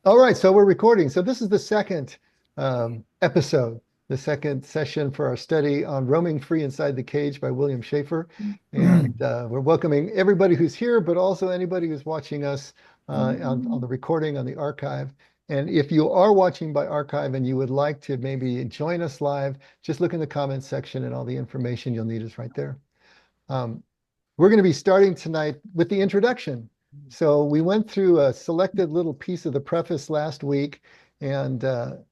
All right, so we're recording. So this is the second episode, the second session for our study on Roaming Free Inside the Cage by William Schafer. And we're welcoming everybody who's here, but also anybody who's watching us on the recording, on the archive. And if you are watching by archive and you would like to maybe join us live, just look in the comments section and all the information you'll need is right there. Um, we're going to be starting tonight with the introduction. So we went through a selected little piece of the preface last week, and that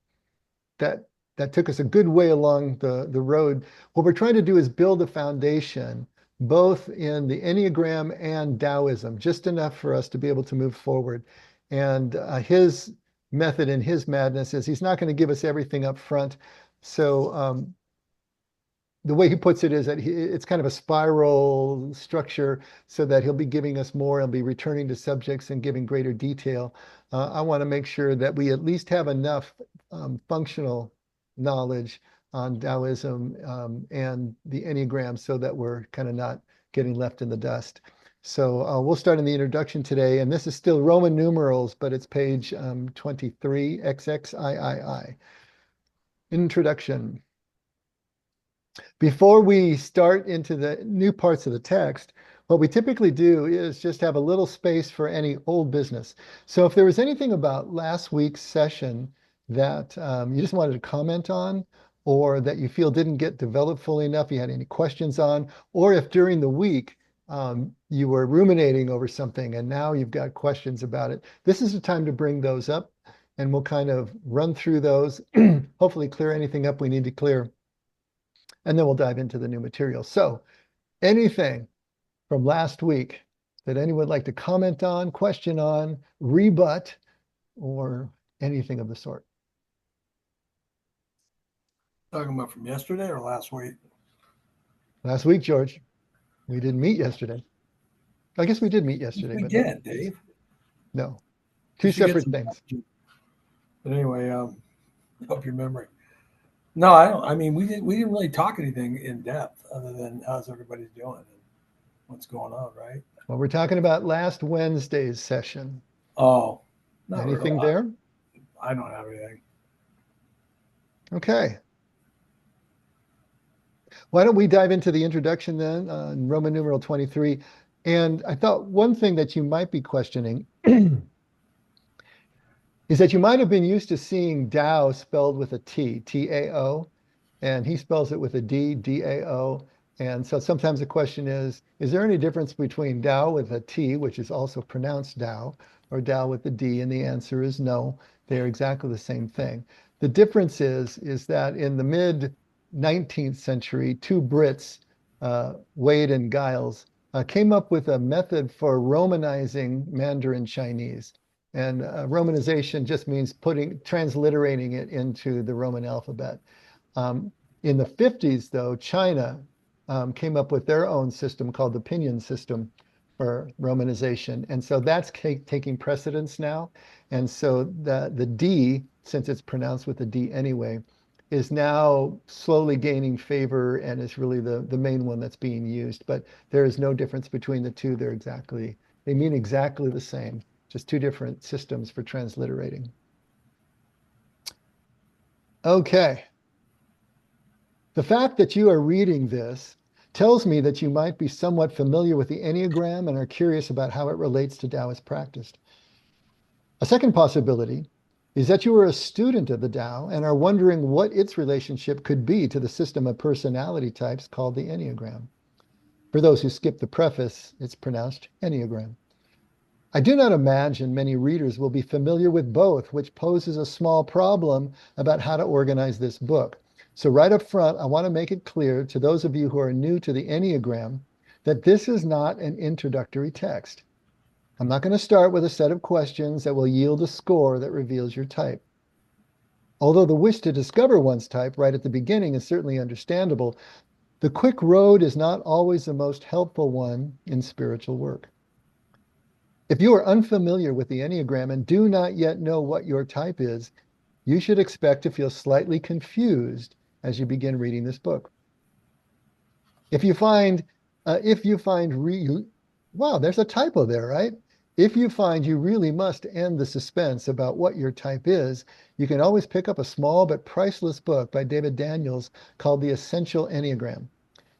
that took us a good way along the road. What we're trying to do is build a foundation, both in the Enneagram and Taoism, just enough for us to be able to move forward. And his method and his madness is he's not going to give us everything up front. So the way he puts it is that it's kind of a spiral structure so that he'll be giving us more and be returning to subjects and giving greater detail. I want to make sure that we at least have enough functional knowledge on Taoism and the Enneagram so that we're kind of not getting left in the dust. So we'll start in the introduction today, and this is still Roman numerals, but it's page 23, XXIII. Introduction. Before we start into the new parts of the text, what we typically do is just have a little space for any old business. So if there was anything about last week's session that you just wanted to comment on, or that you feel didn't get developed fully enough, you had any questions on, or if during the week you were ruminating over something and now you've got questions about it, this is the time to bring those up, and we'll kind of run through those, hopefully clear anything up we need to clear. And then we'll dive into the new material. So anything from last week that anyone would like to comment on, question on, rebut, or anything of the sort? Talking about from yesterday or last week? Last week, George, we didn't meet yesterday. I guess we did meet yesterday, We but not. did, Dave. No, You two should get separate some things. questions. But anyway, help your memory. No, I don't. I mean, we didn't really talk anything in depth other than how's everybody's doing and what's going on, right? Well, we're talking about last Wednesday's session. Oh, not really. Anything there? I don't have anything. Okay. Why don't we dive into the introduction then on Roman numeral 23? And I thought one thing that you might be questioning is that you might have been used to seeing Tao spelled with a T, T-A-O, and he spells it with a D, D-A-O. And so sometimes the question is there any difference between Tao with a T, which is also pronounced Tao, or Tao with a D? And the answer is no, they're exactly the same thing. The difference is that in the mid 19th century, two Brits, Wade and Giles, came up with a method for Romanizing Mandarin Chinese. And Romanization just means transliterating it into the Roman alphabet. In the 50s, though, China came up with their own system called the Pinyin system for Romanization. And so that's taking precedence now. And so the D, since it's pronounced with a D anyway, is now slowly gaining favor and is really the main one that's being used. But there is no difference between the two. They mean exactly the same, just two different systems for transliterating. Okay. The fact that you are reading this tells me that you might be somewhat familiar with the Enneagram and are curious about how it relates to Taoist practice. A second possibility is that you are a student of the Tao and are wondering what its relationship could be to the system of personality types called the Enneagram. For those who skip the preface, it's pronounced Enneagram. I do not imagine many readers will be familiar with both, which poses a small problem about how to organize this book. So right up front, I want to make it clear to those of you who are new to the Enneagram that this is not an introductory text. I'm not going to start with a set of questions that will yield a score that reveals your type. Although the wish to discover one's type right at the beginning is certainly understandable, the quick road is not always the most helpful one in spiritual work. If you are unfamiliar with the Enneagram and do not yet know what your type is, you should expect to feel slightly confused as you begin reading this book. If you find, wow, there's a typo there, right? If you find you really must end the suspense about what your type is, you can always pick up a small but priceless book by David Daniels called The Essential Enneagram.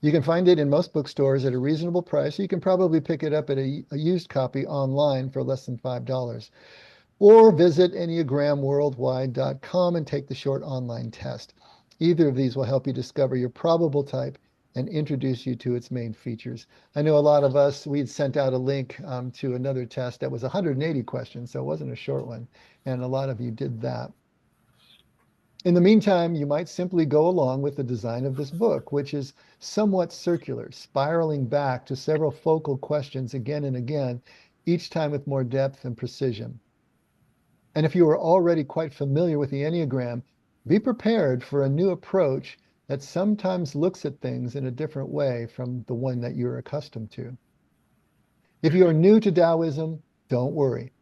You can find it in most bookstores at a reasonable price. You can probably pick it up at a used copy online for less than $5. Or visit enneagramworldwide.com and take the short online test. Either of these will help you discover your probable type and introduce you to its main features. I know a lot of us, we'd sent out a link to another test that was 180 questions, so it wasn't a short one, and a lot of you did that. In the meantime, you might simply go along with the design of this book, which is somewhat circular, spiraling back to several focal questions again and again, each time with more depth and precision. And if you are already quite familiar with the Enneagram, be prepared for a new approach that sometimes looks at things in a different way from the one that you're accustomed to. If you are new to Taoism, don't worry.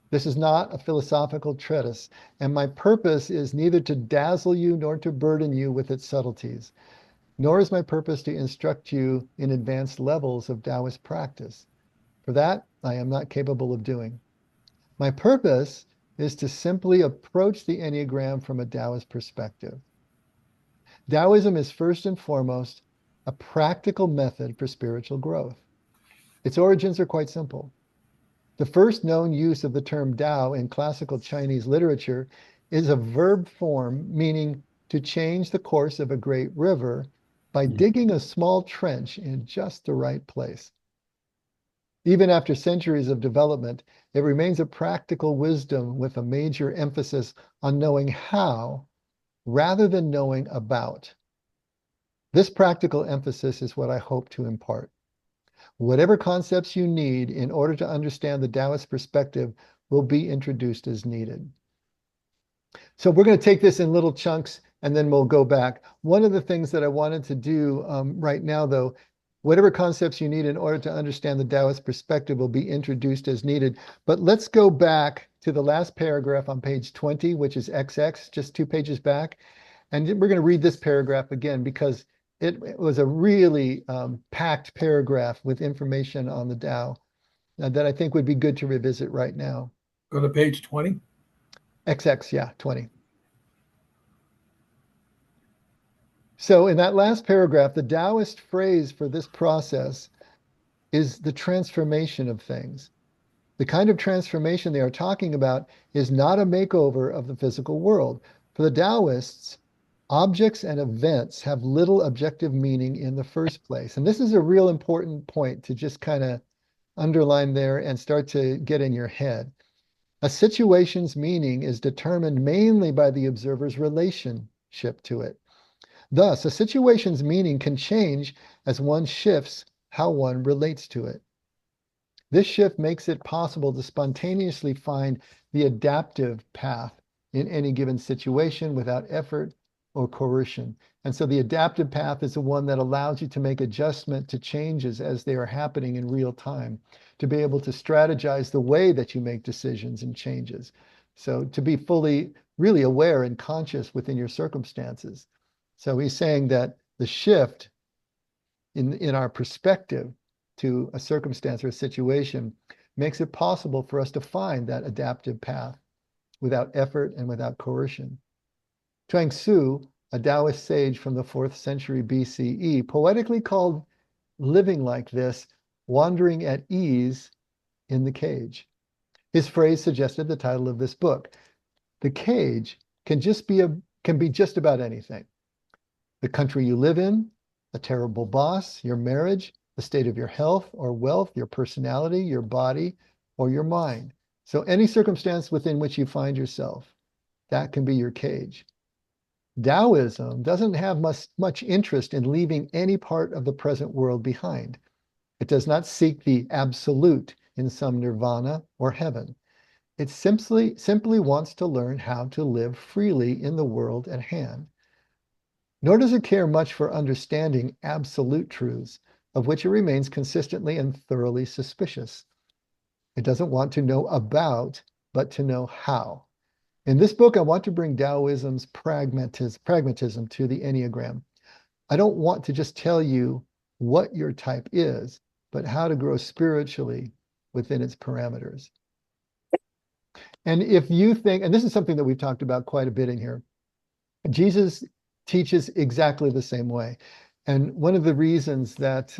This is not a philosophical treatise, and my purpose is neither to dazzle you nor to burden you with its subtleties, nor is my purpose to instruct you in advanced levels of Taoist practice. For that, I am not capable of doing. My purpose is to simply approach the Enneagram from a Taoist perspective. Taoism is first and foremost a practical method for spiritual growth. Its origins are quite simple. The first known use of the term Tao in classical Chinese literature is a verb form meaning to change the course of a great river by digging a small trench in just the right place. Even after centuries of development, it remains a practical wisdom with a major emphasis on knowing how rather than knowing about. This practical emphasis is what I hope to impart. Whatever concepts you need in order to understand the Taoist perspective will be introduced as needed. So we're going to take this in little chunks and then we'll go back. One of the things that I wanted to do right now, though, whatever concepts you need in order to understand the Taoist perspective will be introduced as needed. But let's go back to the last paragraph on page 20, which is XX, just 2 pages back. And we're going to read this paragraph again because it was a really packed paragraph with information on the Tao that I think would be good to revisit right now. Go to page 20. XX, yeah, 20. So in that last paragraph, the Taoist phrase for this process is the transformation of things. The kind of transformation they are talking about is not a makeover of the physical world. For the Taoists, objects and events have little objective meaning in the first place. And this is a real important point to just kind of underline there and start to get in your head. A situation's meaning is determined mainly by the observer's relationship to it. Thus, a situation's meaning can change as one shifts how one relates to it. This shift makes it possible to spontaneously find the adaptive path in any given situation without effort or coercion. And so the adaptive path is the one that allows you to make adjustment to changes as they are happening in real time, to be able to strategize the way that you make decisions and changes. So to be fully, really aware and conscious within your circumstances. So he's saying that the shift in our perspective to a circumstance or a situation makes it possible for us to find that adaptive path without effort and without coercion. Chuang Tzu, a Taoist sage from the 4th century BCE, poetically called living like this wandering at ease in the cage. His phrase suggested the title of this book. The cage can be just about anything. The country you live in, a terrible boss, your marriage, the state of your health or wealth, your personality, your body, or your mind. So any circumstance within which you find yourself, that can be your cage. Taoism doesn't have much interest in leaving any part of the present world behind. It does not seek the absolute in some nirvana or heaven. It simply wants to learn how to live freely in the world at hand. Nor does it care much for understanding absolute truths, of which it remains consistently and thoroughly suspicious. It doesn't want to know about, but to know how. In this book, I want to bring Taoism's pragmatism to the Enneagram. I don't want to just tell you what your type is, but how to grow spiritually within its parameters. And if you think, and this is something that we've talked about quite a bit in here, Jesus teaches exactly the same way. And one of the reasons that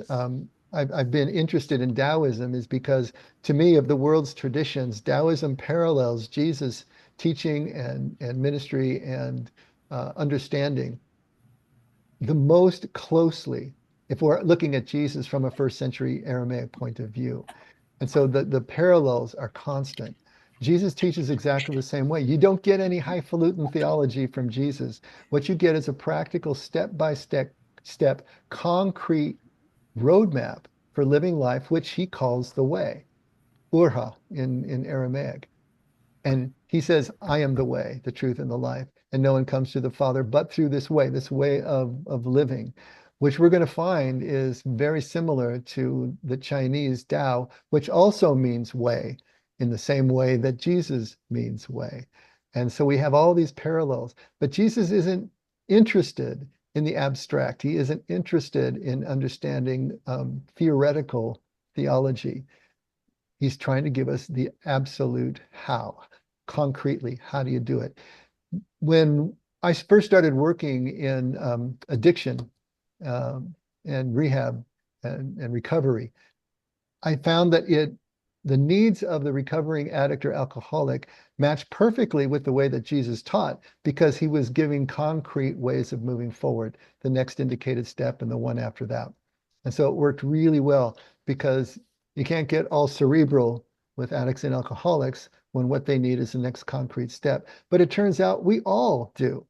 I've been interested in Taoism is because, to me, of the world's traditions, Taoism parallels Jesus' teaching and ministry and understanding the most closely if we're looking at Jesus from a first century Aramaic point of view. And so the parallels are constant. Jesus teaches exactly the same way. You don't get any highfalutin theology from Jesus. What you get is a practical step, concrete roadmap for living life, which he calls the way, urha in Aramaic. And he says, I am the way, the truth, and the life. And no one comes to the Father but through this way of living, which we're going to find is very similar to the Chinese Tao, which also means way in the same way that Jesus means way. And so we have all these parallels, but Jesus isn't interested in the abstract. He isn't interested in understanding theoretical theology. He's trying to give us the absolute how, concretely. How do you do it? When I first started working in addiction and rehab and recovery, I found that the needs of the recovering addict or alcoholic matched perfectly with the way that Jesus taught, because he was giving concrete ways of moving forward, the next indicated step and the one after that. And so it worked really well, because you can't get all cerebral with addicts and alcoholics when what they need is the next concrete step. But it turns out we all do.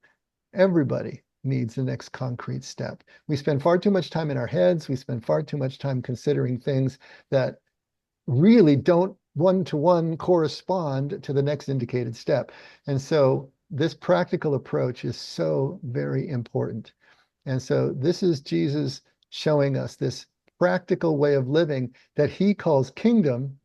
Everybody needs the next concrete step. We spend far too much time in our heads. We spend far too much time considering things that really don't one-to-one correspond to the next indicated step. And so this practical approach is so very important. And so this is Jesus showing us this practical way of living that he calls kingdom,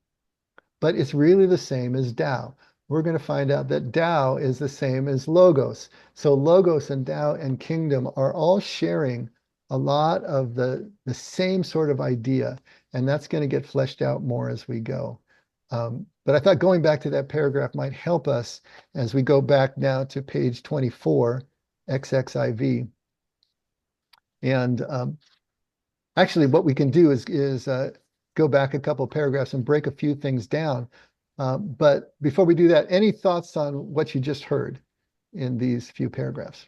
but it's really the same as Tao. We're going to find out that Tao is the same as Logos. So Logos and Tao and kingdom are all sharing a lot of the same sort of idea, and that's going to get fleshed out more as we go. But I thought going back to that paragraph might help us as we go back now to page 24, XXIV. And actually, what we can do is go back a couple of paragraphs and break a few things down. But before we do that, any thoughts on what you just heard in these few paragraphs?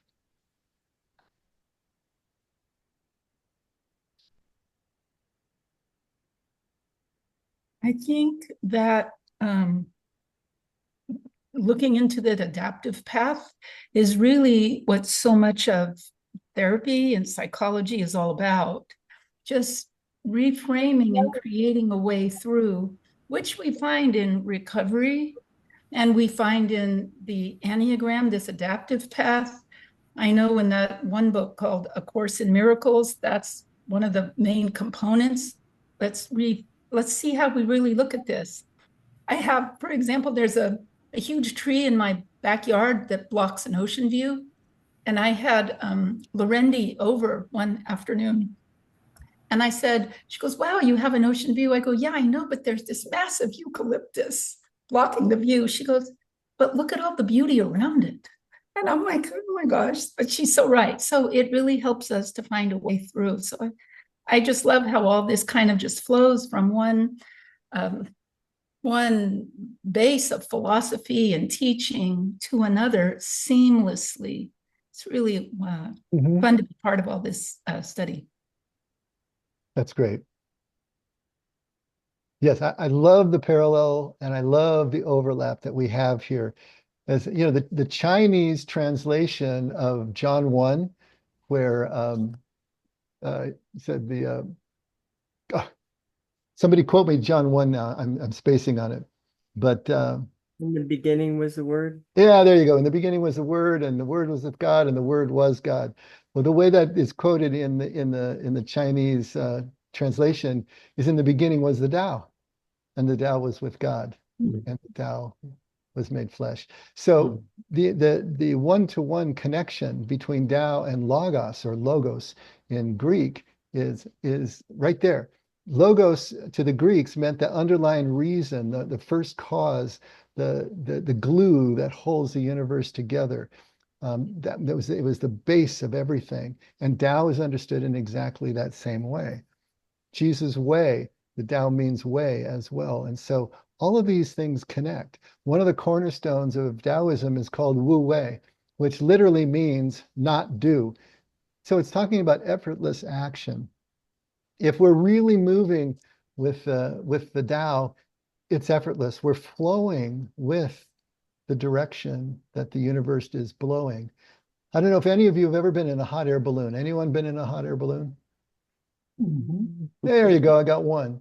I think that looking into that adaptive path is really what so much of therapy and psychology is all about. Just reframing and creating a way through, which we find in recovery and we find in the Enneagram, this adaptive path. I know in that one book called A Course in Miracles, that's one of the main components. Let's see how we really look at this. I have, for example, there's a huge tree in my backyard that blocks an ocean view. And I had Lorendi over one afternoon. And I said, she goes, wow, you have an ocean view. I go, yeah, I know, but there's this massive eucalyptus blocking the view. She goes, but look at all the beauty around it. And I'm like, oh my gosh, but she's so right. So it really helps us to find a way through. So I just love how all this kind of just flows from one base of philosophy and teaching to another seamlessly. It's really fun to be part of all this study. That's great. Yes, I love the parallel and I love the overlap that we have here. As you know, the Chinese translation of John 1, where said somebody quote me John 1 now. I'm spacing on it. But in the beginning was the Word. Yeah, there you go. In the beginning was the Word, and the Word was with God, and the Word was God. Well, the way that is quoted in the Chinese translation is, in the beginning was the Tao, and the Tao was with God, and the Tao was made flesh. So the one-to-one connection between Tao and Logos, or Logos in Greek, is right there. logos to the Greeks meant the underlying reason, the first cause, the glue that holds the universe together. It was the base of everything. And Tao is understood in exactly that same way. Jesus' way, the Tao means way as well. And so all of these things connect. One of the cornerstones of Taoism is called Wu Wei, which literally means not do. So it's talking about effortless action. If we're really moving with the Tao, it's effortless. We're flowing with the direction that the universe is blowing. I don't know if any of you have ever been in a hot air balloon. Anyone been in a hot air balloon? There you go. I got one.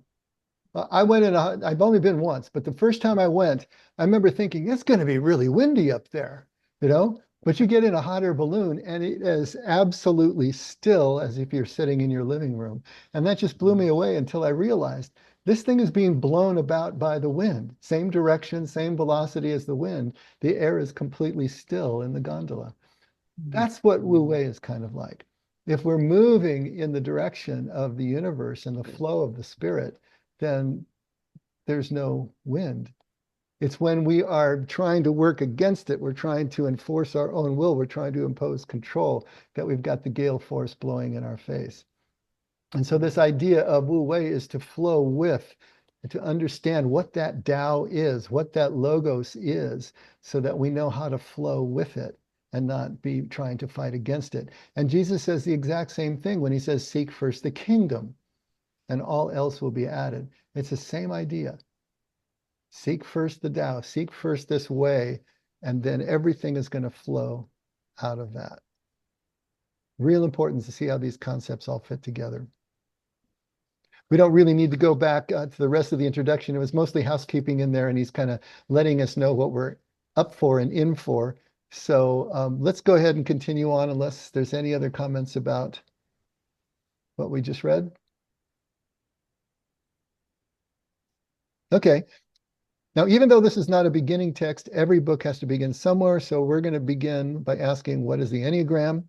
I've only been once, but the first time I went, I remember thinking, it's going to be really windy up there, you know? But you get in a hot air balloon and it is absolutely still as if you're sitting in your living room. And that just blew me away until I realized this thing is being blown about by the wind. Same direction, same velocity as the wind. The air is completely still in the gondola. That's what Wu Wei is kind of like. If we're moving in the direction of the universe and the flow of the spirit, then there's no wind. It's when we are trying to work against it, we're trying to enforce our own will, we're trying to impose control, that we've got the gale force blowing in our face. And so this idea of Wu Wei is to flow with, to understand what that Tao is, what that logos is, so that we know how to flow with it and not be trying to fight against it. And Jesus says the exact same thing when he says, seek first the kingdom and all else will be added. It's the same idea. Seek first the Tao, seek first this way, and then everything is going to flow out of that. Real important to see how these concepts all fit together. We don't really need to go back to the rest of the introduction. It was mostly housekeeping in there, and he's kind of letting us know what we're up for and in for. So let's go ahead and continue on unless there's any other comments about what we just read. Okay. Now, even though this is not a beginning text, every book has to begin somewhere. So we're going to begin by asking, what is the Enneagram?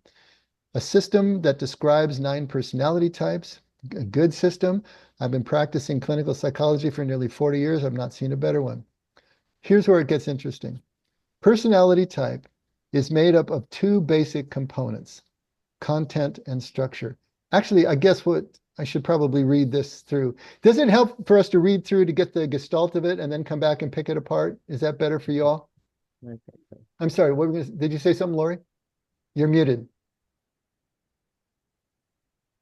A system that describes 9 personality types. A good system. I've been practicing clinical psychology for nearly 40 years. I've not seen a better one. Here's where it gets interesting. Personality type is made up of 2 basic components, content and structure. Actually, I guess I should probably read this through. Does it help for us to read through to get the gestalt of it and then come back and pick it apart? Is that better for you all? I'm sorry, did you say something, Lori? You're muted.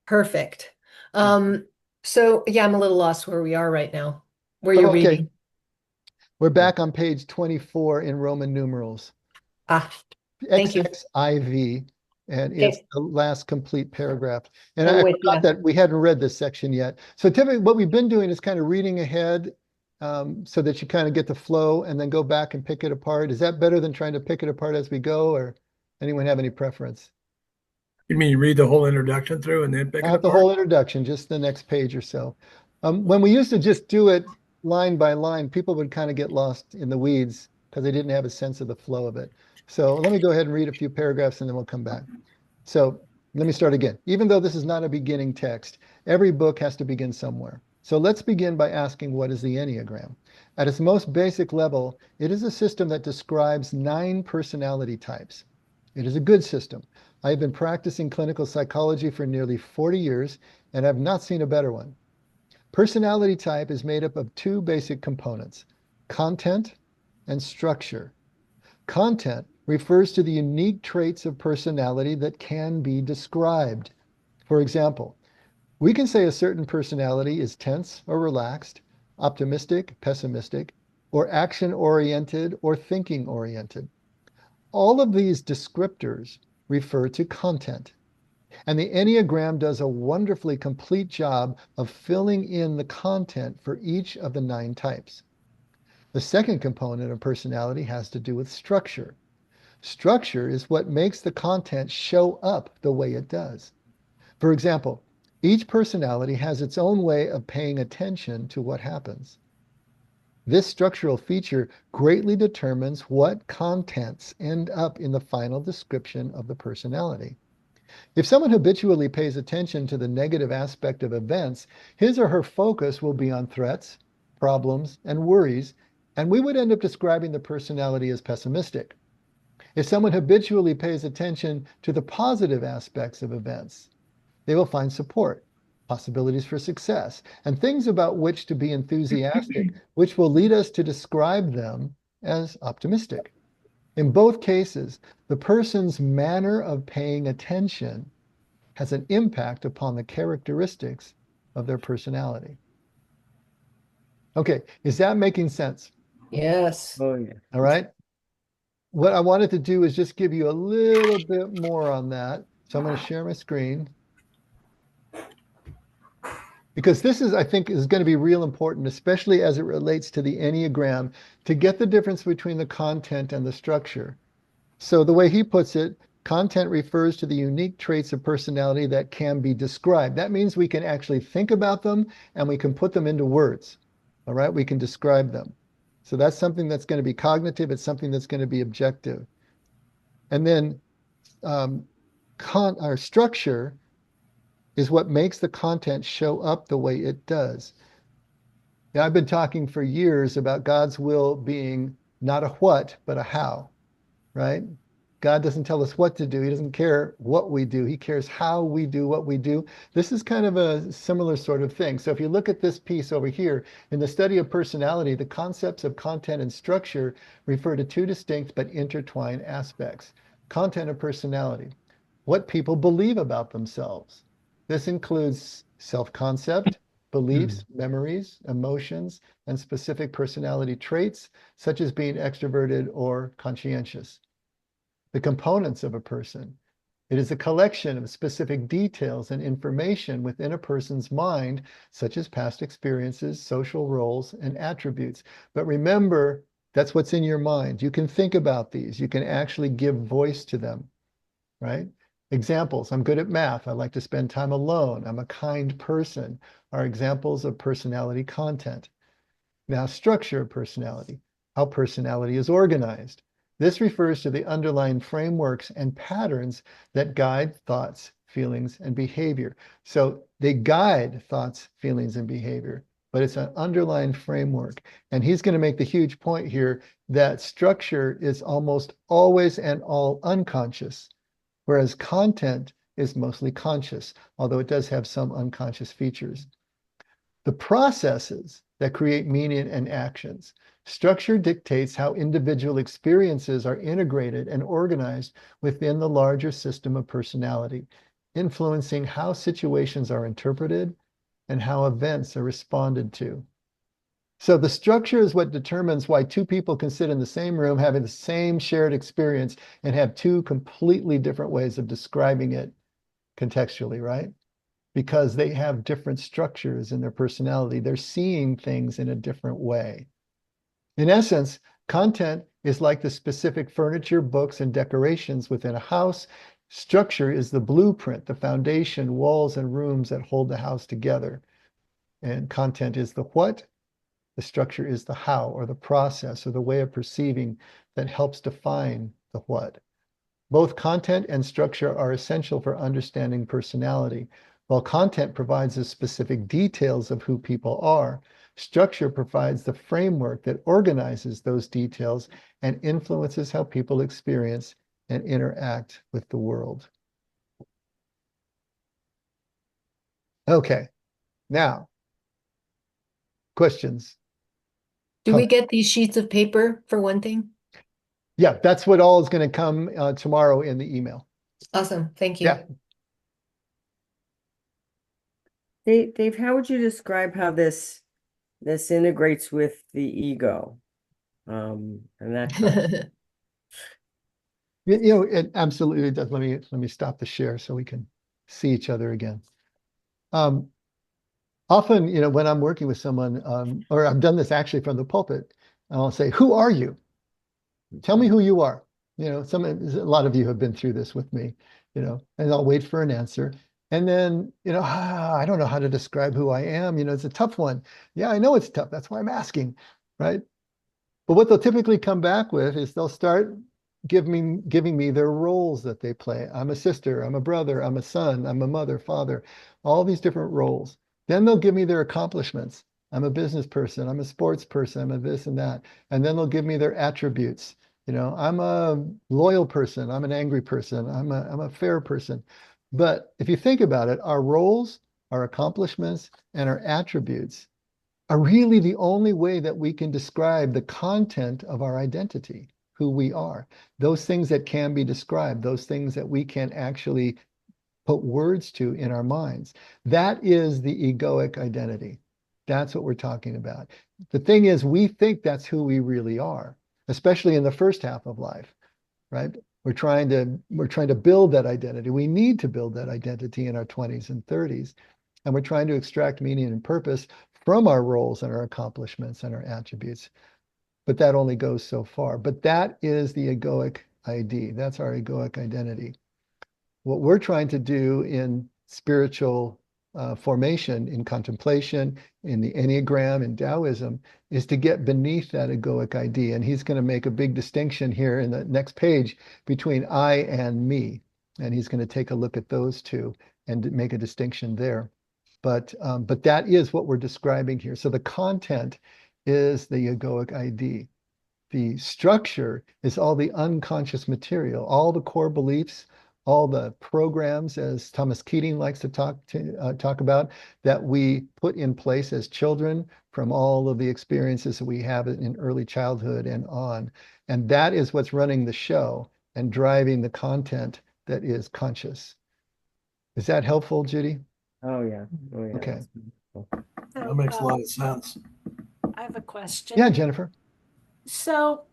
Perfect. So yeah, I'm a little lost where we are right now, where you're reading. We're back on page 24 in Roman numerals. Thank you. XXIV, and Okay. it's the last complete paragraph. And I'm I with forgot ya. that we hadn't read this section yet. So typically what we've been doing is kind of reading ahead so that you kind of get the flow and then go back and pick it apart. Is that better than trying to pick it apart as we go, or anyone have any preference? You mean you read the whole introduction through and then pick it Not the apart? whole introduction, just the next page or so. When we used to just do it line by line, people would kind of get lost in the weeds because they didn't have a sense of the flow of it. So let me go ahead and read a few paragraphs and then we'll come back. So let me start again. Even though this is not a beginning text, every book has to begin somewhere. So let's begin by asking, what is the Enneagram? At its most basic level, it is a system that describes 9 personality types. It is a good system. I have been practicing clinical psychology for nearly 40 years and have not seen a better one. Personality type is made up of 2 basic components, content and structure. Content refers to the unique traits of personality that can be described. For example, we can say a certain personality is tense or relaxed, optimistic, pessimistic, or action-oriented or thinking-oriented. All of these descriptors refer to content. And the Enneagram does a wonderfully complete job of filling in the content for each of the 9 types. The second component of personality has to do with structure. Structure is what makes the content show up the way it does. For example, each personality has its own way of paying attention to what happens. This structural feature greatly determines what contents end up in the final description of the personality. If someone habitually pays attention to the negative aspect of events, his or her focus will be on threats, problems, and worries, and we would end up describing the personality as pessimistic. If someone habitually pays attention to the positive aspects of events, they will find support, possibilities for success, and things about which to be enthusiastic, which will lead us to describe them as optimistic. In both cases, the person's manner of paying attention has an impact upon the characteristics of their personality. Okay, is that making sense? Yes. Oh, yeah. All right. What I wanted to do is just give you a little bit more on that. So I'm going to share my screen. Because this is, I think, is going to be real important, especially as it relates to the Enneagram, to get the difference between the content and the structure. So the way he puts it, content refers to the unique traits of personality that can be described. That means we can actually think about them and we can put them into words. All right, we can describe them. So that's something that's going to be cognitive. It's something that's going to be objective. And then our structure is what makes the content show up the way it does. Now, I've been talking for years about God's will being not a what, but a how, right? God doesn't tell us what to do. He doesn't care what we do. He cares how we do what we do. This is kind of a similar sort of thing. So if you look at this piece over here, in the study of personality, the concepts of content and structure refer to two distinct but intertwined aspects. Content of personality, what people believe about themselves. This includes self-concept, beliefs, memories, emotions, and specific personality traits, such as being extroverted or conscientious. The components of a person. It is a collection of specific details and information within a person's mind, such as past experiences, social roles, and attributes. But remember, that's what's in your mind. You can think about these. You can actually give voice to them, right? Examples, I'm good at math. I like to spend time alone. I'm a kind person, are examples of personality content. Now, structure of personality, how personality is organized. This refers to the underlying frameworks and patterns that guide thoughts, feelings, and behavior. So they guide thoughts, feelings, and behavior, but it's an underlying framework. And he's going to make the huge point here that structure is almost always and all unconscious, whereas content is mostly conscious, although it does have some unconscious features. The processes that create meaning and actions. Structure dictates how individual experiences are integrated and organized within the larger system of personality, influencing how situations are interpreted and how events are responded to. So the structure is what determines why two people can sit in the same room having the same shared experience and have two completely different ways of describing it contextually, right? Because they have different structures in their personality. They're seeing things in a different way. In essence, content is like the specific furniture, books, and decorations within a house. Structure is the blueprint, the foundation, walls, and rooms that hold the house together. And content is the what. The structure is the how, or the process, or the way of perceiving that helps define the what. Both content and structure are essential for understanding personality. While content provides the specific details of who people are, structure provides the framework that organizes those details and influences how people experience and interact with the world. Okay, now, questions? Do we get these sheets of paper for one thing? Yeah, that's what all is going to come tomorrow in the email. Awesome. Thank you. Yeah. Dave, how would you describe how this integrates with the ego? And that kind of- You know, it absolutely does. Let me stop the share so we can see each other again. Often, you know, when I'm working with someone, or I've done this actually from the pulpit, I'll say, "Who are you? Tell me who you are." You know, a lot of you have been through this with me, you know, and I'll wait for an answer. And then, you know, I don't know how to describe who I am. You know, it's a tough one. Yeah, I know it's tough. That's why I'm asking, right? But what they'll typically come back with is they'll start giving me their roles that they play. I'm a sister, I'm a brother, I'm a son, I'm a mother, father, all these different roles. Then they'll give me their accomplishments. I'm a business person, I'm a sports person, I'm a this and that. And then they'll give me their attributes. I'm a loyal person, I'm an angry person, I'm a fair person. But if you think about it, our roles, our accomplishments, and our attributes are really the only way that we can describe the content of our identity, who we are. Those things that can be described, those things that we can actually put words to in our minds. That is the egoic identity. That's what we're talking about. The thing is, we think that's who we really are, especially in the first half of life, right? We're trying to build that identity. We need to build that identity in our 20s and 30s. And we're trying to extract meaning and purpose from our roles and our accomplishments and our attributes. But that only goes so far. But that is the egoic ID. That's our egoic identity. What we're trying to do in spiritual formation, in contemplation, in the Enneagram, in Taoism, is to get beneath that egoic ID. And he's going to make a big distinction here in the next page between I and me. And he's going to take a look at those two and make a distinction there. But that is what we're describing here. So the content is the egoic ID. The structure is all the unconscious material, all the core beliefs, all the programs, as Thomas Keating likes to talk about, that we put in place as children from all of the experiences that we have in early childhood and on. And that is what's running the show and driving the content that is conscious. Is that helpful, Judy? Oh yeah. Okay. That makes a lot of sense. I have a question. Yeah, Jennifer. So,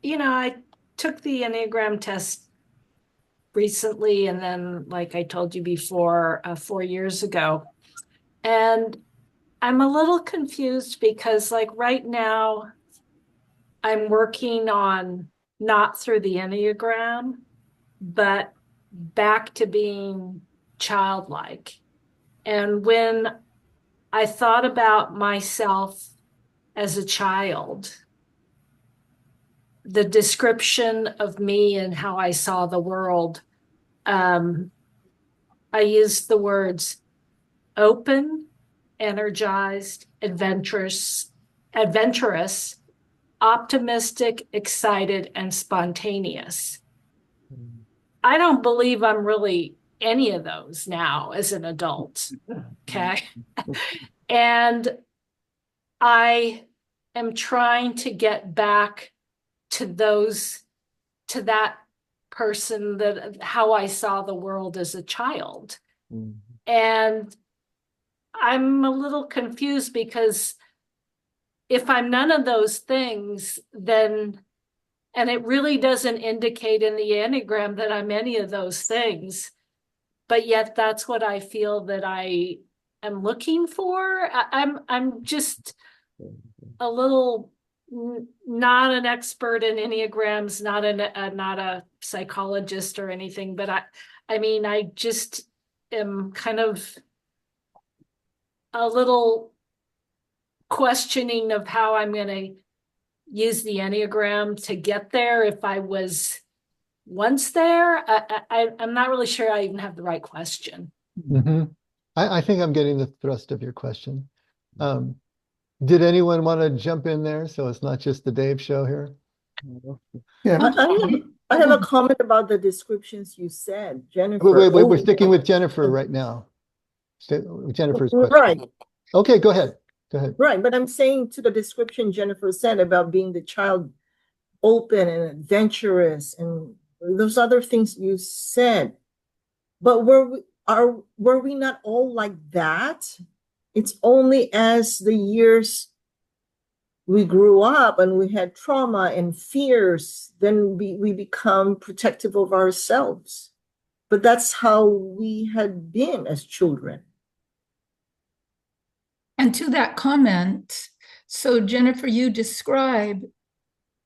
I took the Enneagram test recently, and then, like I told you before, 4 years ago. And I'm a little confused because, like, right now, I'm working on not through the Enneagram, but back to being childlike. And when I thought about myself as a child, the description of me and how I saw the world, I used the words open, energized, adventurous, optimistic, excited, and spontaneous. I don't believe I'm really any of those now as an adult. Okay. And I am trying to get back to that person, that how I saw the world as a child. Mhm. And I'm a little confused because if I'm none of those things, then, and it really doesn't indicate in the Enneagram that I'm any of those things, but yet that's what I feel that I am looking for. I'm just a little not an expert in Enneagrams, not a psychologist or anything, but I just am kind of a little questioning of how I'm going to use the Enneagram to get there. If I was once there, I'm not really sure I even have the right question. Mm-hmm. I think I'm getting the thrust of your question. Did anyone want to jump in there so it's not just the Dave show here? Yeah. I have a comment about the descriptions you said, Jennifer. Wait, we're sticking with Jennifer right now. Jennifer's question. Right, Okay, go ahead. right. But I'm saying to the description Jennifer said about being the child open and adventurous and those other things you said. But were we not all like that? It's only as the years we grew up and we had trauma and fears, then we become protective of ourselves. But that's how we had been as children. And to that comment, so Jennifer, you describe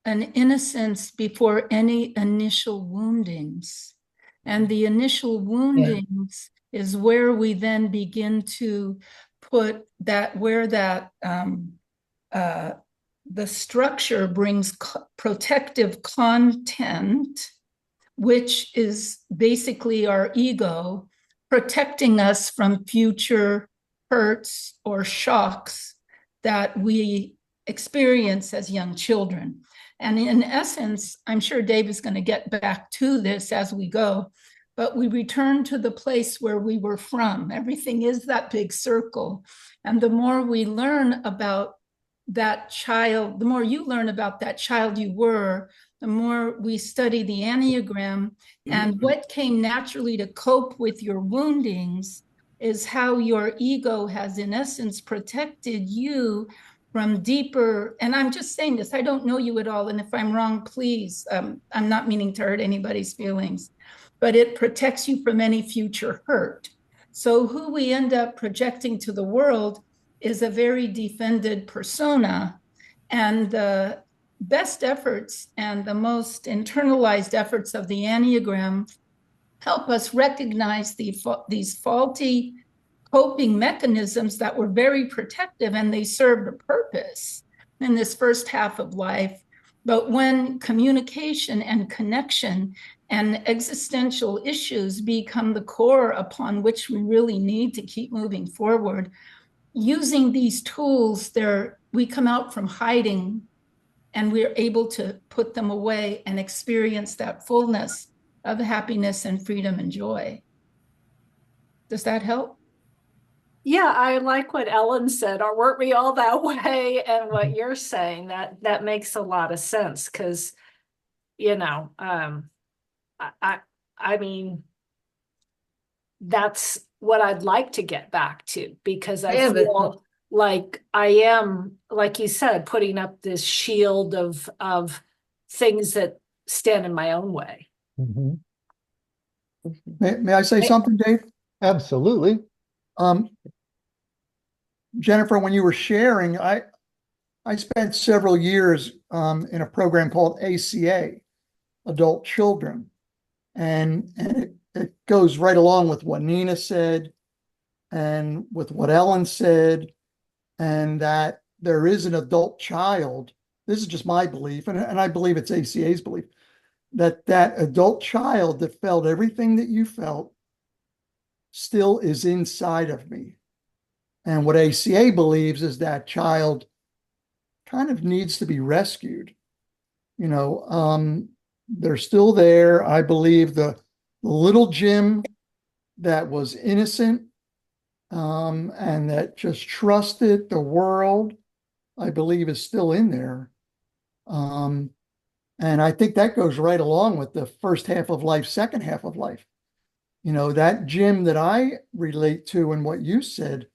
an innocence before any initial woundings. And the initial woundings is where we then begin to put that, where that the structure brings protective content, which is basically our ego protecting us from future hurts or shocks that we experience as young children. And in essence, I'm sure Dave is going to get back to this as we go, but we return to the place where we were from. Everything is that big circle. And the more we learn about that child, the more you learn about that child you were, the more we study the Enneagram. And what came naturally to cope with your woundings is how your ego has, in essence, protected you from deeper. And I'm just saying this, I don't know you at all. And if I'm wrong, please, I'm not meaning to hurt anybody's feelings, but it protects you from any future hurt. So who we end up projecting to the world is a very defended persona. And the best efforts and the most internalized efforts of the Enneagram help us recognize these faulty coping mechanisms that were very protective, and they served a purpose in this first half of life. But when communication and connection and existential issues become the core upon which we really need to keep moving forward, using these tools, we come out from hiding and we're able to put them away and experience that fullness of happiness and freedom and joy. Does that help? Yeah, I like what Ellen said. Or weren't we all that way? And what you're saying, that makes a lot of sense, because, I mean, that's what I'd like to get back to, because I feel like I am, like you said, putting up this shield of things that stand in my own way. Mm-hmm. May I say something, Dave? Absolutely. Jennifer, when you were sharing, I spent several years in a program called ACA, Adult Children, and it goes right along with what Nina said and with what Ellen said, and that there is an adult child. This is just my belief, and I believe it's ACA's belief, that adult child that felt everything that you felt still is inside of me. And what ACA believes is that child kind of needs to be rescued. They're still there. I believe the little Jim that was innocent and that just trusted the world, I believe is still in there. And I think that goes right along with the first half of life, second half of life. That Jim that I relate to and what you said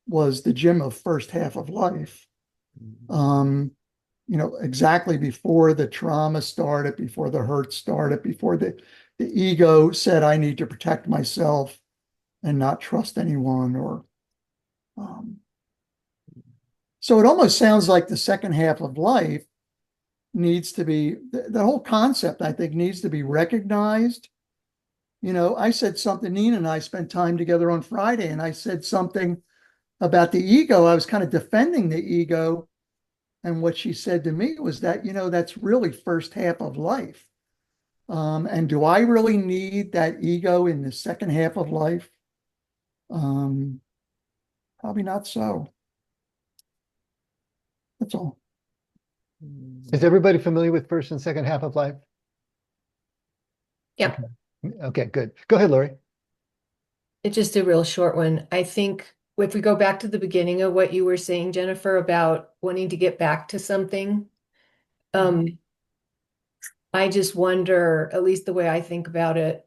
was the Jim of first half of life. Exactly before the trauma started, before the hurt started, before the ego said, I need to protect myself and not trust anyone, so it almost sounds like the second half of life needs to be, the whole concept, I think, needs to be recognized. I said something, Nina and I spent time together on Friday, and I said something about the ego. I was kind of defending the ego. And what she said to me was that, that's really first half of life. And do I really need that ego in the second half of life? Probably not so. That's all. Is everybody familiar with first and second half of life? Yeah. Okay, good. Go ahead, Lori. It's just a real short one. I think if we go back to the beginning of what you were saying, Jennifer, about wanting to get back to something, I just wonder, at least the way I think about it,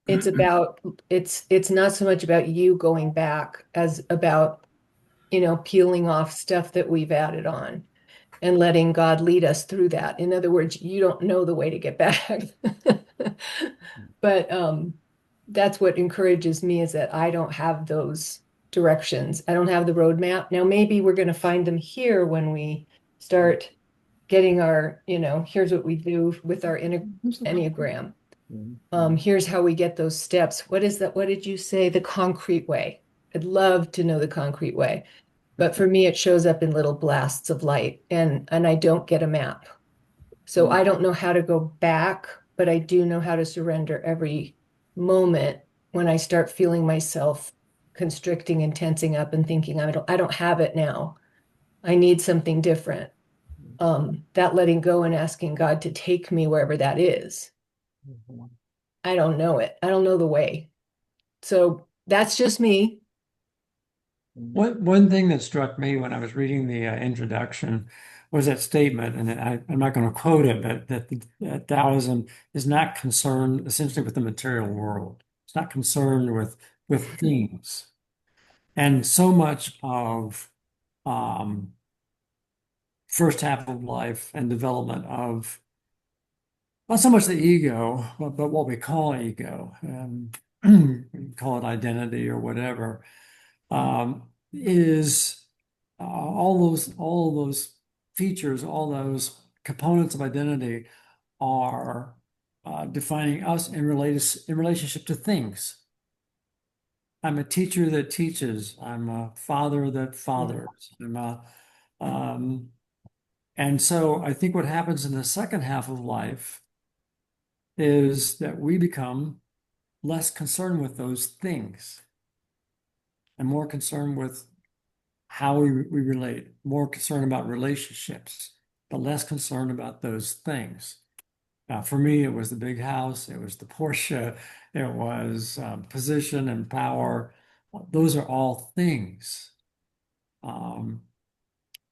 it's not so much about you going back as about, peeling off stuff that we've added on and letting God lead us through that. In other words, you don't know the way to get back. But that's what encourages me, is that I don't have those directions. I don't have the roadmap. Now, maybe we're going to find them here when we start getting our, here's what we do with our Enneagram. Here's how we get those steps. What is that? What did you say? The concrete way. I'd love to know the concrete way. But for me, it shows up in little blasts of light, and I don't get a map. So I don't know how to go back, but I do know how to surrender every moment when I start feeling myself constricting and tensing up and thinking, I don't have it now. I need something different. That letting go and asking God to take me wherever that is. I don't know it. I don't know the way. So that's just me. One thing that struck me when I was reading the introduction was that statement, and I'm not going to quote it, but that Taoism is not concerned essentially with the material world. It's not concerned with things, and so much of first half of life and development of not so much the ego, but what we call ego, we call it identity or whatever, is all those features, all those components of identity are defining us in relationship to things. I'm a teacher that teaches. I'm a father that fathers. And so I think what happens in the second half of life is that we become less concerned with those things and more concerned with how we relate, more concerned about relationships, but less concerned about those things. For me, it was the big house, it was the Porsche, it was position and power. Those are all things.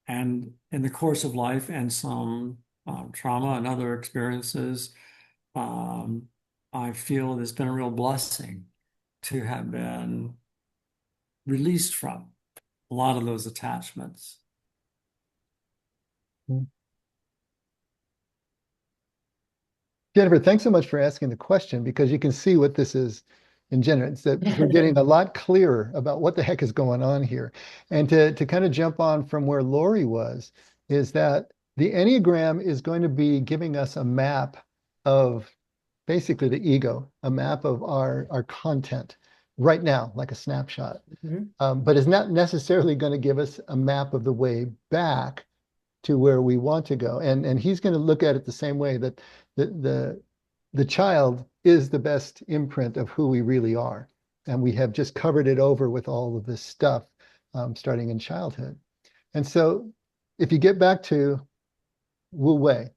And in the course of life and some trauma and other experiences, I feel it's been a real blessing to have been released from a lot of those attachments. Jennifer, thanks so much for asking the question, because you can see what this is in general. It's that we're getting a lot clearer about what the heck is going on here. And to kind of jump on from where Lori was, is that the Enneagram is going to be giving us a map of basically the ego, a map of our content right now, like a snapshot. But it's not necessarily going to give us a map of the way back to where we want to go. And he's going to look at it the same way, that the child is the best imprint of who we really are. And we have just covered it over with all of this stuff starting in childhood. And so if you get back to Wu Wei,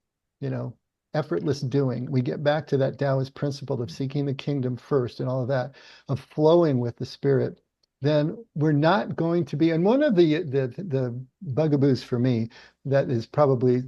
effortless doing, we get back to that Taoist principle of seeking the kingdom first and all of that, of flowing with the spirit, then we're not going to be, and one of the bugaboos for me that is probably,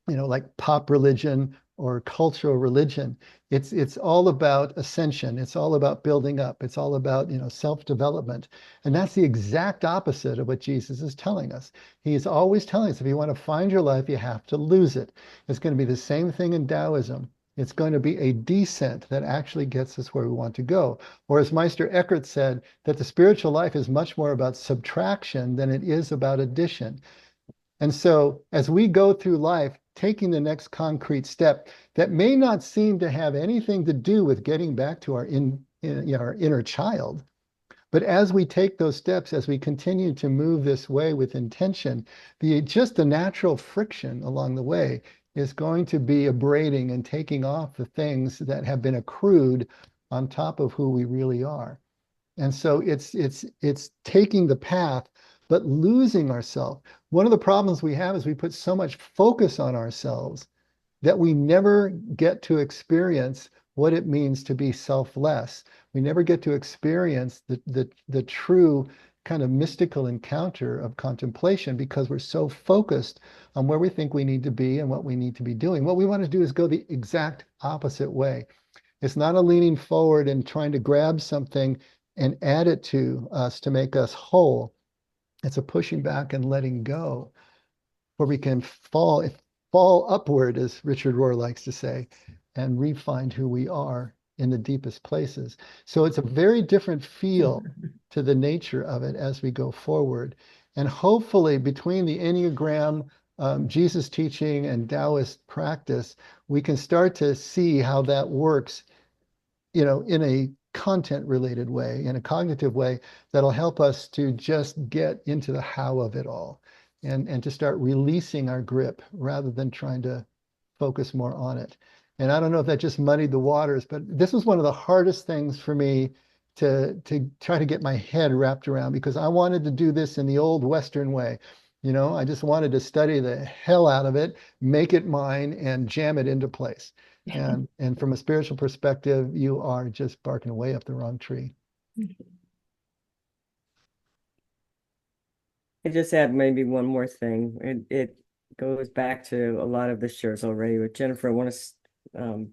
like pop religion or cultural religion, it's all about ascension. It's all about building up. It's all about, self-development. And that's the exact opposite of what Jesus is telling us. He is always telling us, if you want to find your life, you have to lose it. It's going to be the same thing in Taoism. It's going to be a descent that actually gets us where we want to go. Or as Meister Eckhart said, that the spiritual life is much more about subtraction than it is about addition. And so as we go through life, taking the next concrete step that may not seem to have anything to do with getting back to our inner child, but as we take those steps, as we continue to move this way with intention, just the natural friction along the way is going to be abrading and taking off the things that have been accrued on top of who we really are. And so it's taking the path, but losing ourselves. One of the problems we have is we put so much focus on ourselves that we never get to experience what it means to be selfless. We never get to experience the true kind of mystical encounter of contemplation, because we're so focused on where we think we need to be and what we need to be doing. What we want to do is go the exact opposite way. It's not a leaning forward and trying to grab something and add it to us to make us whole. It's a pushing back and letting go, where we can fall upward, as Richard Rohr likes to say, and re-find who we are in the deepest places. So it's a very different feel to the nature of it as we go forward. And hopefully between the Enneagram, Jesus teaching, and Taoist practice, we can start to see how that works, in a content related way, in a cognitive way that'll help us to just get into the how of it all and to start releasing our grip rather than trying to focus more on it. And I don't know if that just muddied the waters, but this was one of the hardest things for me to try to get my head wrapped around, because I wanted to do this in the old Western way. I just wanted to study the hell out of it, make it mine, and jam it into place. And from a spiritual perspective, you are just barking way up the wrong tree. I just add maybe one more thing. It goes back to a lot of the shares already with Jennifer. I want to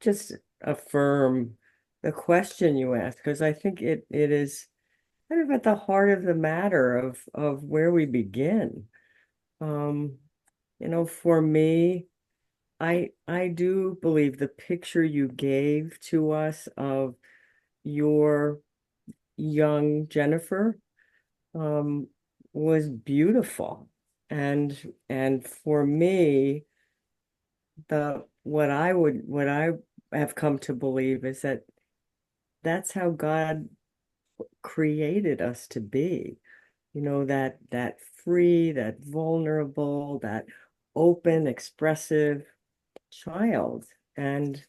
just affirm the question you asked, because I think it is kind of at the heart of the matter of where we begin. For me, I do believe the picture you gave to us of your young Jennifer was beautiful. And for me, what I have come to believe is that that's how God created us to be. That free, that vulnerable, that open, expressive child. And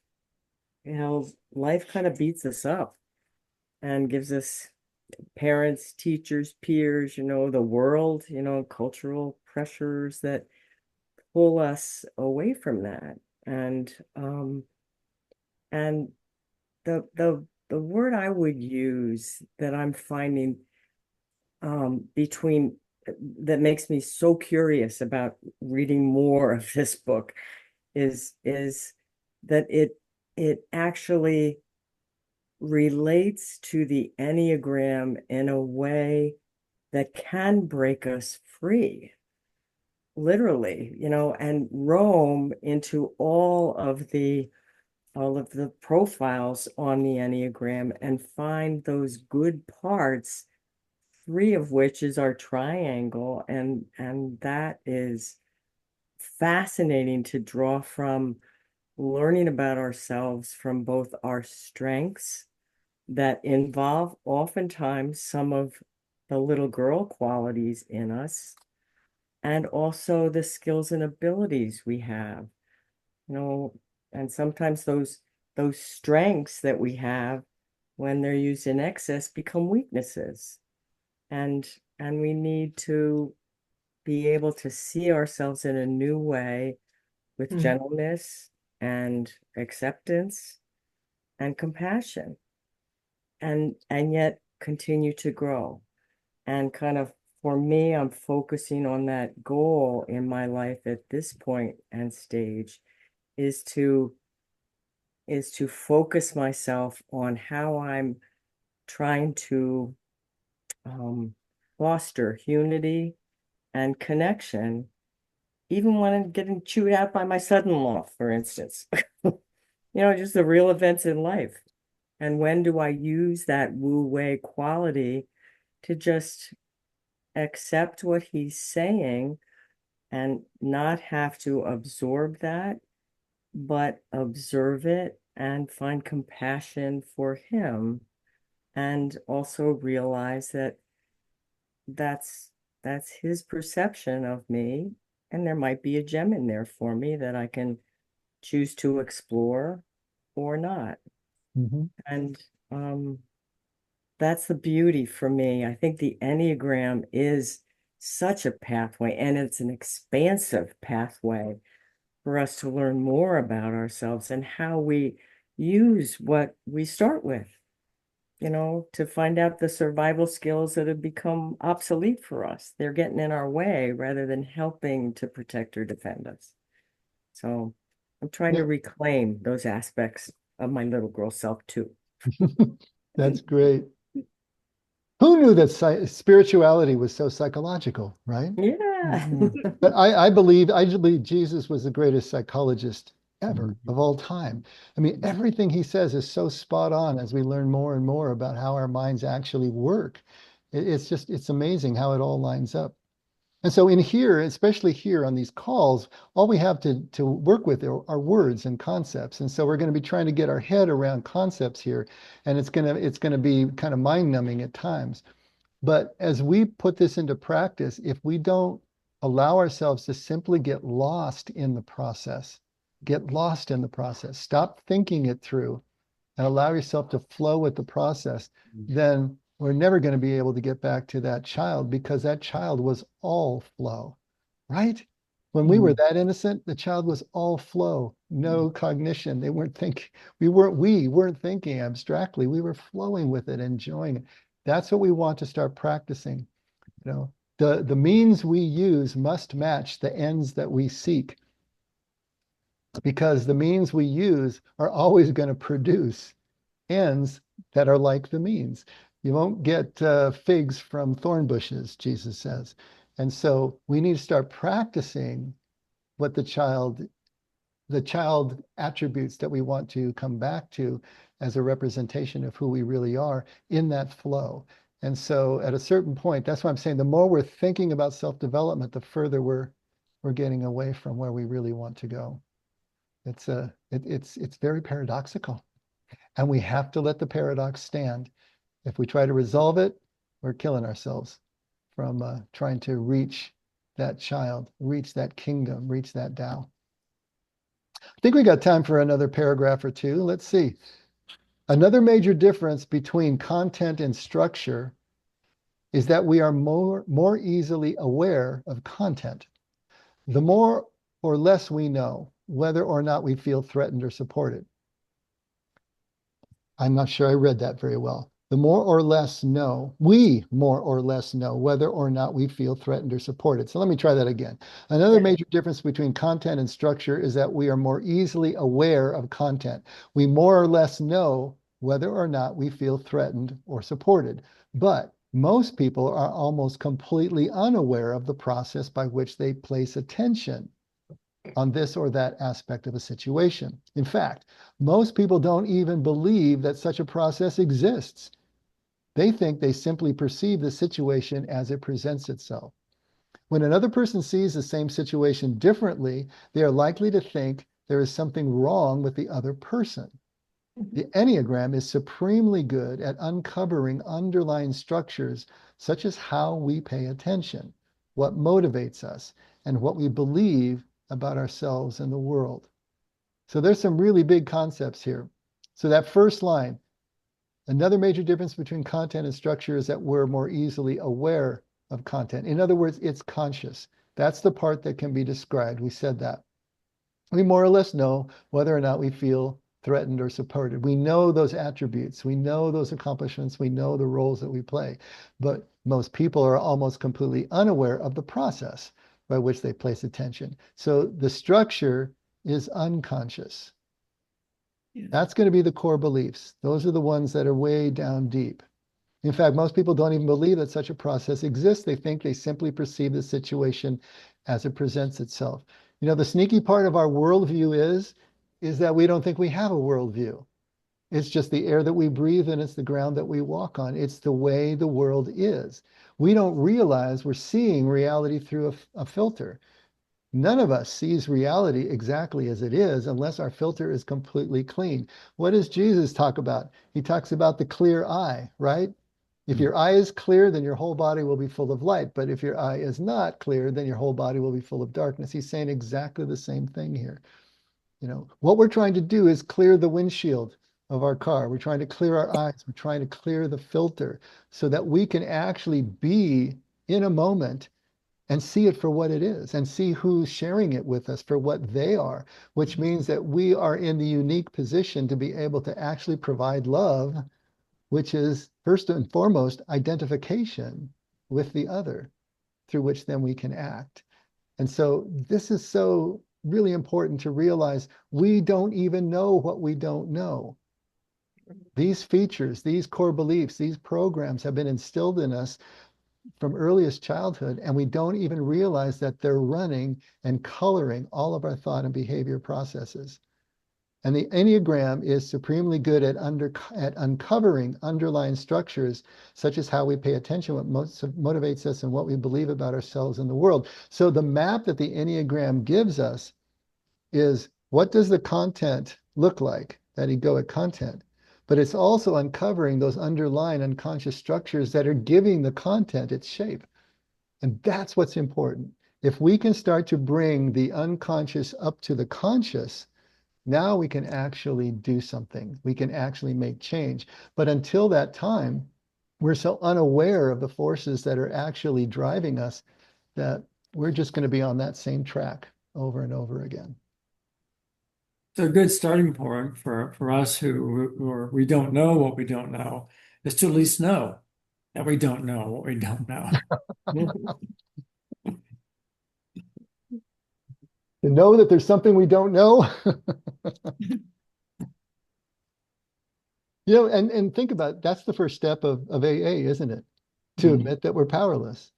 life kind of beats us up and gives us parents, teachers, peers, the world, cultural pressures that pull us away from that. And the word I would use that I'm finding that makes me so curious about reading more of this book is that it actually relates to the Enneagram in a way that can break us free, literally, and roam into all of the profiles on the Enneagram and find those good parts, three of which is our triangle, and that is fascinating to draw from, learning about ourselves from both our strengths that involve oftentimes some of the little girl qualities in us, and also the skills and abilities we have, and sometimes those strengths that we have, when they're used in excess, become weaknesses. And we need to be able to see ourselves in a new way with gentleness and acceptance and compassion, and yet continue to grow. And kind of, for me, I'm focusing on that goal in my life at this point and stage is to focus myself on how I'm trying to foster unity and connection, even when I'm getting chewed out by my son-in-law, for instance. Just the real events in life. And when do I use that wu-wei quality to just accept what he's saying and not have to absorb that, but observe it and find compassion for him, and also realize that that's his perception of me, and there might be a gem in there for me that I can choose to explore or not. And that's the beauty for me. I think the Enneagram is such a pathway, and it's an expansive pathway for us to learn more about ourselves and how we use what we start with, to find out the survival skills that have become obsolete for us. They're getting in our way rather than helping to protect or defend us. So I'm trying to reclaim those aspects of my little girl self too. That's great. Who knew that spirituality was so psychological, right? Yeah. But I believe Jesus was the greatest psychologist ever of all time. I mean, everything he says is so spot on as we learn more and more about how our minds actually work. It's amazing how it all lines up. And so in here, especially here on these calls, all we have to work with are words and concepts. And so we're going to be trying to get our head around concepts here. And it's going to be kind of mind numbing at times. But as we put this into practice, if we don't allow ourselves to simply get lost in the process, stop thinking it through and allow yourself to flow with the process, then we're never going to be able to get back to that child, because that child was all flow, right? When we were that innocent, the child was all flow, no cognition. They weren't thinking, we weren't thinking abstractly. We were flowing with it, enjoying it. That's what we want to start practicing. You know, the means we use must match the ends that we seek, because the means we use are always going to produce ends that are like the means. You won't get figs from thorn bushes, Jesus says. And so we need to start practicing what the child attributes that we want to come back to as a representation of who we really are in that flow. And so at a certain point, that's why I'm saying the more we're thinking about self-development, the further we're getting away from where we really want to go. It's very paradoxical, and we have to let the paradox stand. If we try to resolve it, we're killing ourselves from trying to reach that child, reach that kingdom, reach that Tao. I think we got time for another paragraph or two. Let's see. Another major difference between content and structure is that we are more easily aware of content. The more or less we know whether or not we feel threatened or supported. I'm not sure I read that very well. We more or less know whether or not we feel threatened or supported. So let me try that again. Another major difference between content and structure is that we are more easily aware of content. We more or less know whether or not we feel threatened or supported. But most people are almost completely unaware of the process by which they place attention on this or that aspect of a situation. In fact, most people don't even believe that such a process exists. They think they simply perceive the situation as it presents itself. When another person sees the same situation differently, they are likely to think there is something wrong with the other person. The Enneagram is supremely good at uncovering underlying structures, such as how we pay attention, what motivates us, and what we believe about ourselves and the world. So there's some really big concepts here. So that first line, another major difference between content and structure is that we're more easily aware of content. In other words, it's conscious. That's the part that can be described. We said that. We more or less know whether or not we feel threatened or supported. We know those attributes. We know those accomplishments. We know the roles that we play. But most people are almost completely unaware of the process by which they place attention. So the structure is unconscious. That's going to be the core beliefs. Those are the ones that are way down deep. In fact, most people don't even believe that such a process exists. They think they simply perceive the situation as it presents itself. You know, the sneaky part of our worldview is that we don't think we have a worldview. It's just the air that we breathe and it's the ground that we walk on. It's the way the world is. We don't realize we're seeing reality through a filter. None of us sees reality exactly as it is unless our filter is completely clean. What does Jesus talk about? He talks about the clear eye, right? If your eye is clear, then your whole body will be full of light. But if your eye is not clear, then your whole body will be full of darkness. He's saying exactly the same thing here. You know, what we're trying to do is clear the windshield of our car. We're trying to clear our eyes. We're trying to clear the filter so that we can actually be in a moment and see it for what it is and see who's sharing it with us for what they are, which means that we are in the unique position to be able to actually provide love, which is first and foremost identification with the other, through which then we can act. And so this is so really important to realize we don't even know what we don't know. These features, these core beliefs, these programs have been instilled in us from earliest childhood, and we don't even realize that they're running and coloring all of our thought and behavior processes. And the Enneagram is supremely good at uncovering underlying structures, such as how we pay attention, what motivates us, and what we believe about ourselves and the world. So the map that the Enneagram gives us is, what does the content look like, that egoic content? But it's also uncovering those underlying unconscious structures that are giving the content its shape. And that's what's important. If we can start to bring the unconscious up to the conscious, now we can actually do something. We can actually make change. But until that time, we're so unaware of the forces that are actually driving us that we're just going to be on that same track over and over again. So a good starting point for us we don't know what we don't know is to at least know that we don't know what we don't know. To know that there's something we don't know. And think about it, that's the first step of AA, isn't it? To admit that we're powerless,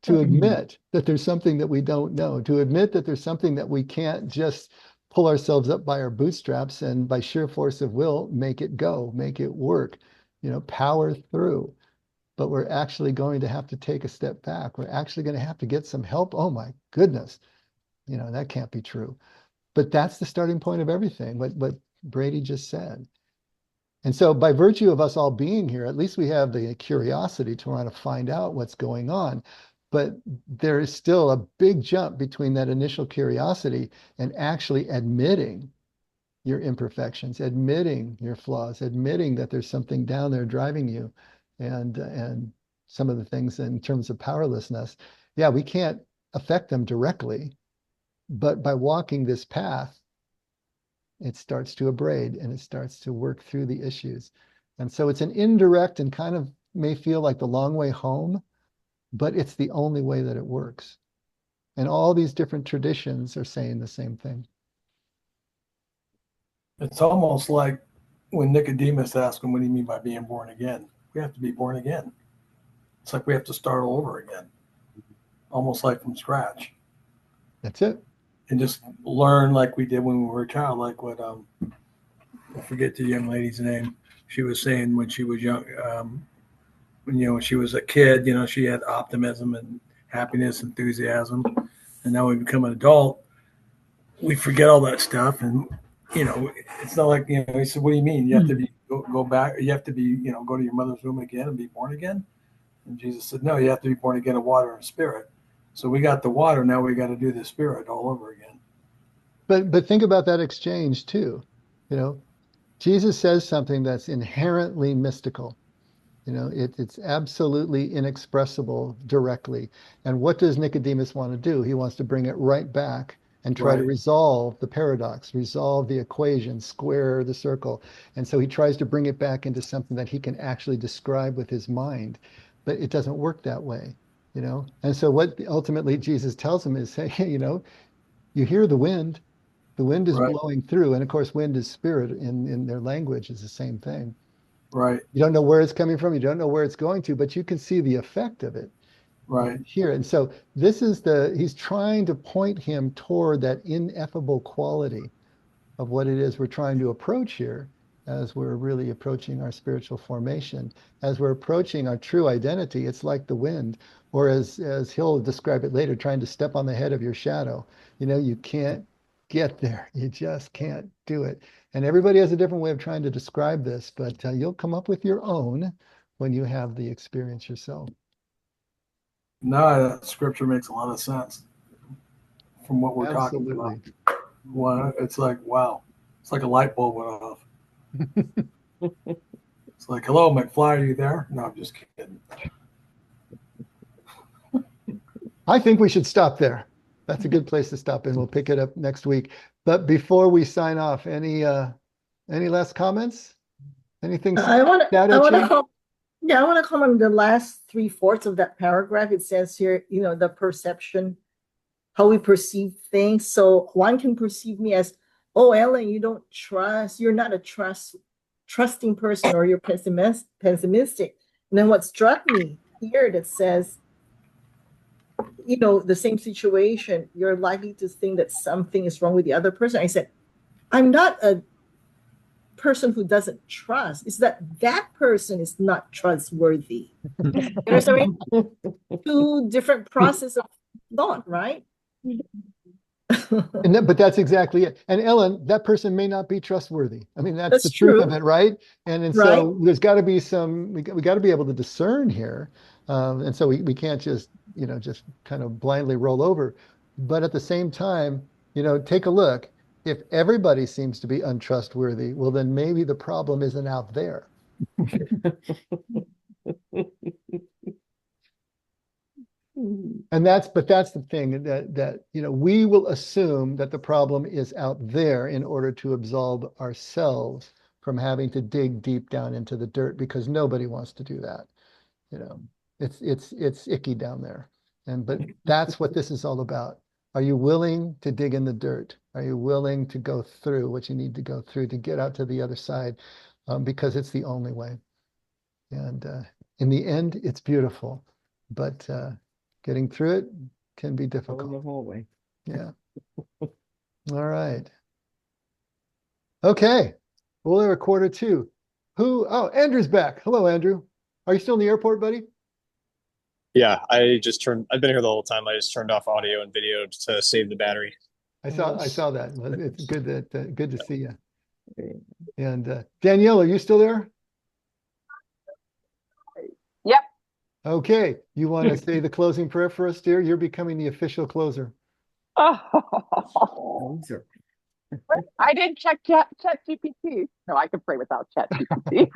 to admit that there's something that we don't know, to admit that there's something that we can't just pull ourselves up by our bootstraps and by sheer force of will, make it go, make it work, power through. But we're actually going to have to take a step back. We're actually going to have to get some help. Oh my goodness. That can't be true. But that's the starting point of everything, what Brady just said. And so by virtue of us all being here, at least we have the curiosity to want to find out what's going on. But there is still a big jump between that initial curiosity and actually admitting your imperfections, admitting your flaws, admitting that there's something down there driving you, and some of the things in terms of powerlessness. Yeah, we can't affect them directly, but by walking this path, it starts to abrade and it starts to work through the issues. And so it's an indirect and kind of may feel like the long way home, but it's the only way that it works. And all these different traditions are saying the same thing. It's almost like when Nicodemus asked him, what do you mean by being born again? We have to be born again. It's like we have to start all over again, almost like from scratch. That's it. And just learn like we did when we were a child, like what, I forget the young lady's name. She was saying when she was young, when she was a kid, she had optimism and happiness, enthusiasm. And now we become an adult, we forget all that stuff. And, it's not like, he said, what do you mean? You have to be, go back, you have to be, go to your mother's womb again and be born again? And Jesus said, no, you have to be born again of water and spirit. So we got the water, now we got to do the spirit all over again. But think about that exchange too. Jesus says something that's inherently mystical. It's absolutely inexpressible directly. And what does Nicodemus want to do? He wants to bring it right back and try to resolve the paradox, resolve the equation, square the circle. And so he tries to bring it back into something that he can actually describe with his mind. But it doesn't work that way, And so what ultimately Jesus tells him is, hey, you hear the wind is blowing through. And of course, wind is spirit in their language is the same thing. Right. You don't know where it's coming from. You don't know where it's going to, but you can see the effect of it. Right. Here. And so he's trying to point him toward that ineffable quality of what it is we're trying to approach here as we're really approaching our spiritual formation, as we're approaching our true identity. It's like the wind, or as he'll describe it later, trying to step on the head of your shadow. You can't get there. You just can't do it. And everybody has a different way of trying to describe this, but you'll come up with your own when you have the experience yourself. No, that scripture makes a lot of sense from what we're Absolutely. talking about. Well, it's like, wow. It's like a light bulb went off. It's like, hello, McFly, are you there? No, I'm just kidding. I think we should stop there. That's a good place to stop, and we'll pick it up next week. But before we sign off, any last comments? Anything? I want to comment on the last 3/4 of that paragraph. It says here, the perception, how we perceive things. So one can perceive me as, oh, Ellen, you're not a trusting person, or you're pessimistic. And then what struck me here that says, the same situation, you're likely to think that something is wrong with the other person. I said, I'm not a person who doesn't trust. It's that that person is not trustworthy. You understand what I mean? Two different process of thought, right? But that's exactly it. And Ellen, that person may not be trustworthy. I mean, that's That's the truth of true. it, right? And so there's got to be we got to be able to discern here. And so we can't just, just kind of blindly roll over. But at the same time, take a look. If everybody seems to be untrustworthy, well, then maybe the problem isn't out there. But that's the thing that we will assume that the problem is out there in order to absolve ourselves from having to dig deep down into the dirt, because nobody wants to do that. It's icky down there. But that's what this is all about. Are you willing to dig in the dirt? Are you willing to go through what you need to go through to get out to the other side? Because it's the only way. And in the end, it's beautiful. But getting through it can be difficult. The hallway. Yeah. All right. Okay. Well, we're 1:45. Oh, Andrew's back. Hello, Andrew. Are you still in the airport, buddy? Yeah, I've been here the whole time. I just turned off audio and video to save the battery. I saw that. Well, it's good to see you. And Danielle, are you still there? Yep. Okay. You want to say the closing prayer for us, dear? You're becoming the official closer. Oh, I didn't check ChatGPT. No, I can pray without ChatGPT.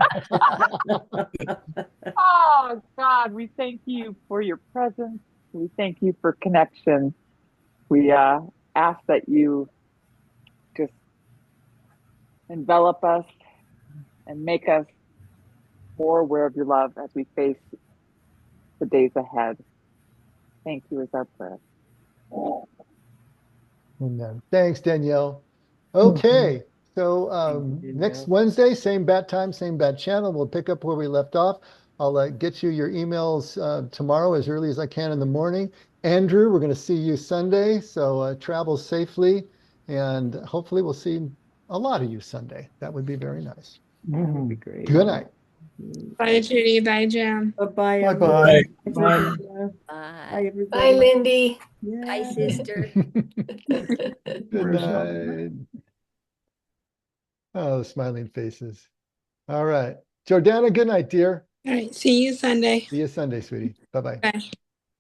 Oh, God, we thank you for your presence. We thank you for connection. We ask that you just envelop us and make us more aware of your love as we face the days ahead. Thank you is our prayer. Amen. Thanks, Danielle. Okay. So next Wednesday, same bat time, same bat channel. We'll pick up where we left off. I'll get you your emails tomorrow as early as I can in the morning. Andrew, we're going to see you Sunday. So travel safely, and hopefully we'll see a lot of you Sunday. That would be very nice. That would be great. Good night. Bye, Judy. Bye, Jan. Bye-bye. Bye-bye. Bye. Bye, Bye, everybody. Bye, Lindy. Yeah. Bye, sister. Good night. Oh, smiling faces. All right. Jordana, good night, dear. All right. See you Sunday. See you Sunday, sweetie. Bye-bye. Bye.